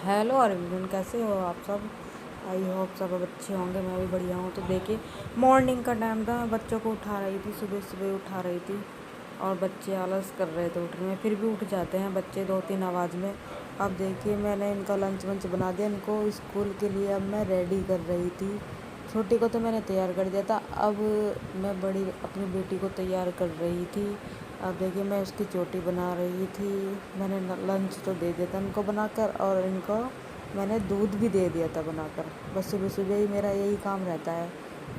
Hello everyone, कैसे हो आप सब। आई होप सब अब अच्छे होंगे। मैं भी बढ़िया हूँ। तो देखिए, मॉर्निंग का टाइम था। मैं बच्चों को उठा रही थी, सुबह सुबह उठा रही थी और बच्चे आलस कर रहे थे उठने में, फिर भी उठ जाते हैं बच्चे 2-3 आवाज़ में। अब देखिए, मैंने इनका लंच वंच बना दिया। इनको स्कूल के लिए अब मैं रेडी कर रही थी। छोटी को तो मैंने तैयार कर दिया था, अब मैं बड़ी अपनी बेटी को तैयार कर रही थी। अब देखिए, मैं उसकी चोटी बना रही थी। मैंने लंच तो दे दिया था इनको बनाकर, और इनको मैंने दूध भी दे दिया था बनाकर। बस सुबह सुबह ही मेरा यही काम रहता है।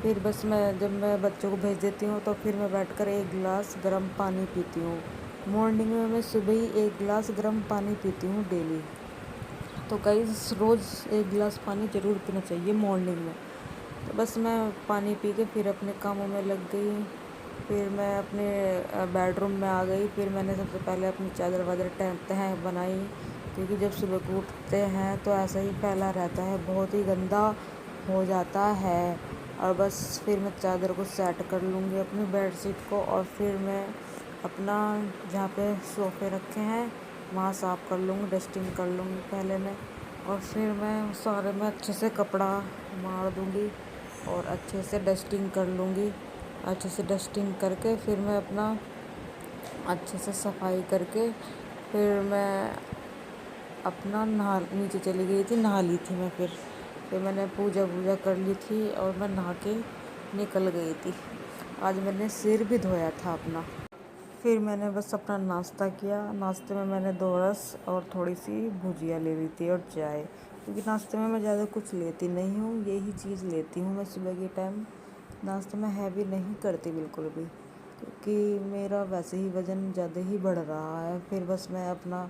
फिर बस जब मैं बच्चों को भेज देती हूँ तो फिर मैं बैठकर एक गिलास गर्म पानी पीती हूँ। मॉर्निंग में मैं सुबह ही एक गिलास गर्म पानी पीती हूँ डेली। तो गाइस, रोज़ एक गिलास पानी ज़रूर पीना चाहिए मॉर्निंग में। तो बस मैं पानी पी के फिर अपने कामों में लग गई। फिर मैं अपने बेडरूम में आ गई। फिर मैंने सबसे पहले अपनी चादर वादर तह बनाई, क्योंकि जब सुबह को उठते हैं तो ऐसा ही फैला रहता है, बहुत ही गंदा हो जाता है। और बस फिर मैं चादर को सेट कर लूँगी, अपनी बेडशीट को, और फिर मैं अपना जहाँ पे सोफ़े रखे हैं वहाँ साफ़ कर लूँगी, डस्टिंग कर लूँगी पहले मैं। और फिर मैं सारे में अच्छे से कपड़ा मार दूँगी और अच्छे से डस्टिंग कर लूँगी। अच्छे से डस्टिंग करके फिर मैं अपना अच्छे से सफाई करके फिर मैं अपना नीचे चली गई थी, नहा ली थी मैं। फिर मैंने पूजा वूजा कर ली थी और मैं नहा के निकल गई थी। आज मैंने सिर भी धोया था अपना। फिर मैंने बस अपना नाश्ता किया। नाश्ते में मैंने 2 रस और थोड़ी सी भुजिया ले ली थी और चाय, क्योंकि नाश्ते में मैं ज़्यादा कुछ लेती नहीं हूँ, यही चीज़ लेती हूँ मैं सुबह के टाइम। नाश्ते में हैवी नहीं करती बिल्कुल भी, क्योंकि मेरा वैसे ही वज़न ज़्यादा ही बढ़ रहा है। फिर बस मैं अपना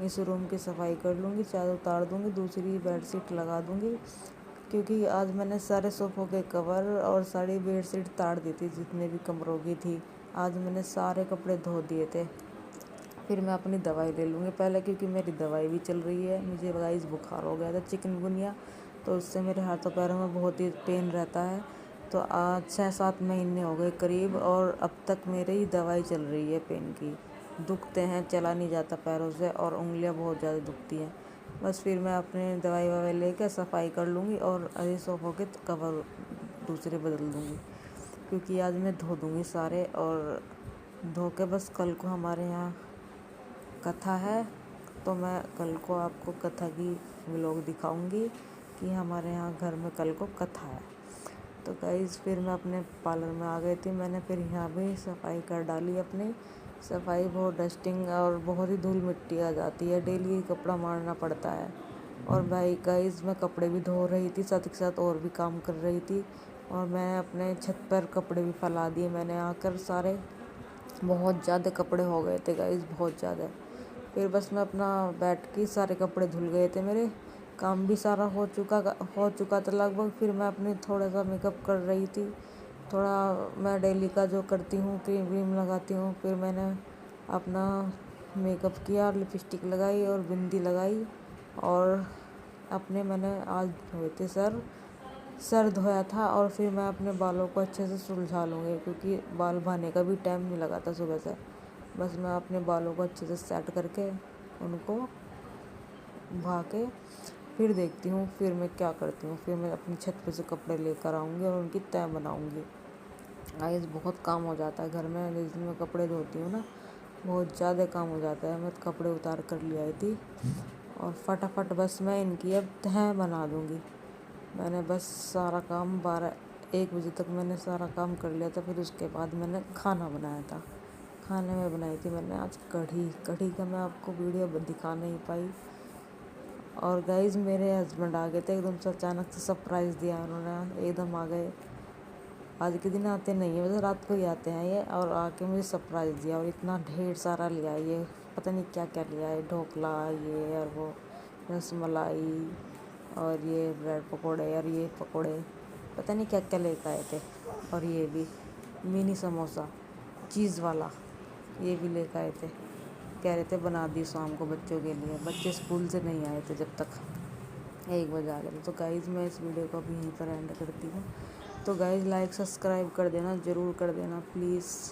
इस रूम की सफाई कर लूँगी, चादर उतार दूँगी, दूसरी बेडशीट लगा दूँगी, क्योंकि आज मैंने सारे सोफ़ों के कवर और सारी बेडशीट तार दी थी जितने भी कमरों की थी। आज मैंने सारे कपड़े धो दिए थे। फिर मैं अपनी दवाई ले लूँगी पहले, क्योंकि मेरी दवाई भी चल रही है। मुझे गाइस बुखार हो गया था, चिकनगुनिया, तो उससे मेरे हाथों पैरों में बहुत ही पेन रहता है। तो आज 6-7 महीने हो गए करीब, और अब तक मेरी दवाई चल रही है पेन की। दुखते हैं, चला नहीं जाता पैरों से, और उंगलियां बहुत ज़्यादा दुखती हैं। बस फिर मैं अपने दवाई ववाई लेकर सफाई कर लूँगी और अरे सोफ़ों के कवर दूसरे बदल दूँगी, क्योंकि आज मैं धो दूँगी सारे। और धो के बस कल को हमारे यहाँ कथा है, तो मैं कल को आपको कथा की व्लॉग दिखाऊंगी कि हमारे यहाँ घर में कल को कथा है। तो गाइस, फिर मैं अपने पार्लर में आ गई थी। मैंने फिर यहाँ भी सफाई कर डाली अपनी। सफाई बहुत डस्टिंग और बहुत ही धूल मिट्टी आ जाती है, डेली कपड़ा मारना पड़ता है। और भाई गाइस, मैं कपड़े भी धो रही थी, साथ के साथ और भी काम कर रही थी। और मैं अपने छत पर कपड़े भी फैला दिए मैंने आकर सारे। बहुत ज़्यादा कपड़े हो गए थे गाइस, बहुत ज़्यादा। फिर बस मैं अपना बैठ के सारे कपड़े धुल गए थे मेरे, काम भी सारा हो चुका था लगभग। फिर मैं अपने थोड़ा सा मेकअप कर रही थी, थोड़ा मैं डेली का जो करती हूँ, क्रीम व्रीम लगाती हूँ। फिर मैंने अपना मेकअप किया, लिपस्टिक लगाई और बिंदी लगाई, और अपने मैंने आज धोए थे सर धोया था। और फिर मैं अपने बालों को अच्छे से सुलझा लूँगी, क्योंकि बाल भाने का भी टाइम नहीं लगा था सुबह से। बस मैं अपने बालों को अच्छे से सेट करके उनको भा के फिर देखती हूँ फिर मैं क्या करती हूँ। फिर मैं अपनी छत पे से कपड़े लेकर आऊँगी और उनकी तह बनाऊँगी। गाइस, बहुत काम हो जाता है घर में, जिस दिन मैं कपड़े धोती हूँ ना, बहुत ज़्यादा काम हो जाता है। मैं कपड़े उतार कर ले आई थी और फटाफट बस मैं इनकी अब तह बना दूँगी। मैंने बस सारा काम 1 बजे तक मैंने सारा काम कर लिया था। फिर उसके बाद मैंने खाना बनाया था। खाने में बनाई थी मैंने आज कढ़ी का मैं आपको वीडियो दिखा नहीं पाई। और गाइस, मेरे हस्बैंड आ गए थे एकदम से, अचानक से सरप्राइज़ दिया उन्होंने, एकदम आ गए। आज के दिन आते नहीं है, वैसे रात को ही आते हैं ये, और आके मुझे सरप्राइज़ दिया। और इतना ढेर सारा लिया ये, पता नहीं क्या क्या लिया है, ढोकला ये और वो रसमलाई और ये ब्रेड पकोड़े और ये पकोड़े, पता नहीं क्या क्या लेकर आए थे। और ये भी मिनी समोसा चीज़ वाला ये भी लेकर आए थे। कह रहे थे बना दी शाम को बच्चों के लिए। बच्चे स्कूल से नहीं आए थे जब तक, 1 बजे आ गए थे। तो गाइज़, मैं इस वीडियो को अभी यहीं पर एंड करती हूँ। तो गाइज़, लाइक सब्सक्राइब कर देना, ज़रूर कर देना प्लीज़।